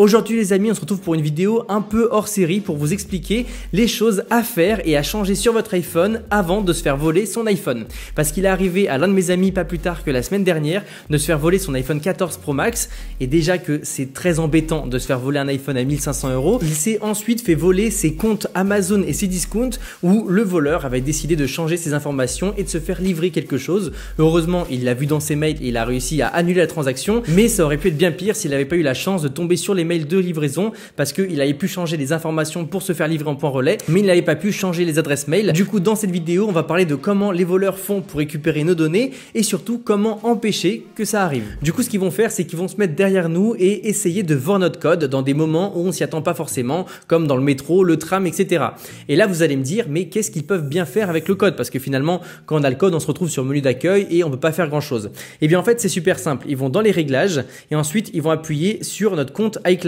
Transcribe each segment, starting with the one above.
Aujourd'hui les amis, on se retrouve pour une vidéo un peu hors série pour vous expliquer les choses à faire et à changer sur votre iPhone avant de se faire voler son iPhone. Parce qu'il est arrivé à l'un de mes amis pas plus tard que la semaine dernière de se faire voler son iPhone 14 Pro Max, et déjà que c'est très embêtant de se faire voler un iPhone à 1500 €, il s'est ensuite fait voler ses comptes Amazon et Cdiscount où le voleur avait décidé de changer ses informations et de se faire livrer quelque chose. Heureusement, il l'a vu dans ses mails et il a réussi à annuler la transaction, mais ça aurait pu être bien pire s'il n'avait pas eu la chance de tomber sur les mails de livraison, parce qu'il avait pu changer les informations pour se faire livrer en point relais, mais il n'avait pas pu changer les adresses mail. Du coup, dans cette vidéo, on va parler de comment les voleurs font pour récupérer nos données et surtout comment empêcher que ça arrive. Du coup, ce qu'ils vont faire, c'est qu'ils vont se mettre derrière nous et essayer de voir notre code dans des moments où on s'y attend pas forcément, comme dans le métro, le tram, etc. Et là, vous allez me dire, mais qu'est-ce qu'ils peuvent bien faire avec le code? Parce que finalement, quand on a le code, on se retrouve sur le menu d'accueil et on peut pas faire grand chose. Et bien en fait, c'est super simple. Ils vont dans les réglages et ensuite, ils vont appuyer sur notre compte iCloud.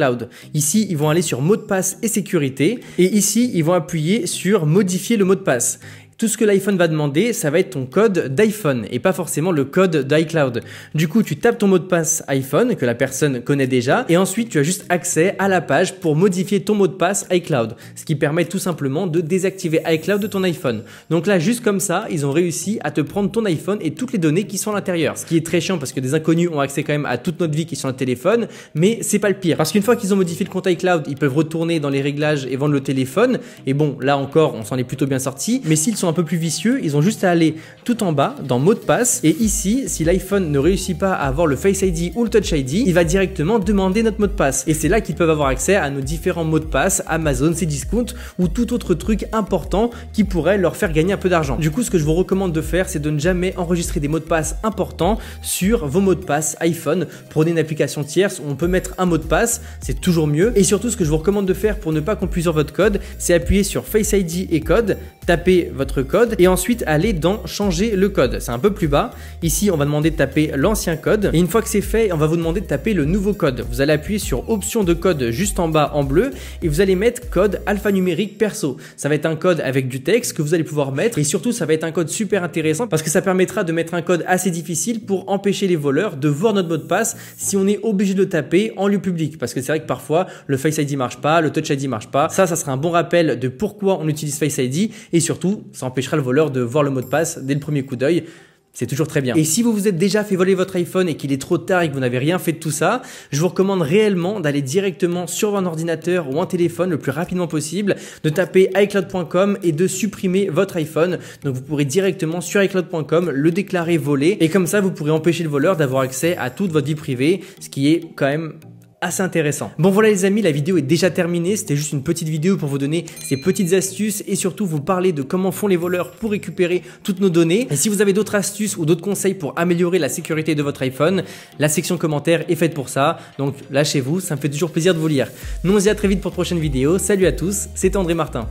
Ici, ils vont aller sur mot de passe et sécurité, et ici, ils vont appuyer sur modifier le mot de passe. Tout ce que l'iPhone va demander, ça va être ton code d'iPhone et pas forcément le code d'iCloud. Du coup, tu tapes ton mot de passe iPhone que la personne connaît déjà et ensuite tu as juste accès à la page pour modifier ton mot de passe iCloud, ce qui permet tout simplement de désactiver iCloud de ton iPhone. Donc là, juste comme ça, ils ont réussi à te prendre ton iPhone et toutes les données qui sont à l'intérieur. Ce qui est très chiant parce que des inconnus ont accès quand même à toute notre vie qui est sur le téléphone, mais c'est pas le pire. Parce qu'une fois qu'ils ont modifié le compte iCloud, ils peuvent retourner dans les réglages et vendre le téléphone. Et bon, là encore, on s'en est plutôt bien sorti. Mais s'ils sont un peu plus vicieux, ils ont juste à aller tout en bas dans mot de passe, et ici, si l'iPhone ne réussit pas à avoir le Face ID ou le Touch ID, il va directement demander notre mot de passe, et c'est là qu'ils peuvent avoir accès à nos différents mots de passe Amazon, Cdiscount ou tout autre truc important qui pourrait leur faire gagner un peu d'argent. Du coup, ce que je vous recommande de faire, c'est de ne jamais enregistrer des mots de passe importants sur vos mots de passe iPhone. Prenez une application tierce où on peut mettre un mot de passe, c'est toujours mieux. Et surtout, ce que je vous recommande de faire pour ne pas qu'on puisse voir votre code, c'est appuyer sur Face ID et code, taper votre code et ensuite aller dans changer le code. C'est un peu plus bas. Ici, on va demander de taper l'ancien code, et une fois que c'est fait, on va vous demander de taper le nouveau code. Vous allez appuyer sur option de code juste en bas en bleu et vous allez mettre code alphanumérique perso. Ça va être un code avec du texte que vous allez pouvoir mettre, et surtout ça va être un code super intéressant parce que ça permettra de mettre un code assez difficile pour empêcher les voleurs de voir notre mot de passe si on est obligé de le taper en lieu public, parce que c'est vrai que parfois le Face ID marche pas, le Touch ID marche pas. Ça sera un bon rappel de pourquoi on utilise Face ID, et surtout ça empêchera le voleur de voir le mot de passe dès le premier coup d'œil. C'est toujours très bien. Et si vous vous êtes déjà fait voler votre iPhone et qu'il est trop tard et que vous n'avez rien fait de tout ça, je vous recommande réellement d'aller directement sur un ordinateur ou un téléphone le plus rapidement possible, de taper iCloud.com et de supprimer votre iPhone. Donc vous pourrez directement sur iCloud.com le déclarer volé, et comme ça vous pourrez empêcher le voleur d'avoir accès à toute votre vie privée, ce qui est quand même assez intéressant. Bon voilà les amis, la vidéo est déjà terminée. C'était juste une petite vidéo pour vous donner ces petites astuces et surtout vous parler de comment font les voleurs pour récupérer toutes nos données. Et si vous avez d'autres astuces ou d'autres conseils pour améliorer la sécurité de votre iPhone, la section commentaires est faite pour ça. Donc lâchez-vous, ça me fait toujours plaisir de vous lire. Nous on se dit à très vite pour de prochaines vidéos. Salut à tous, c'était André Martin.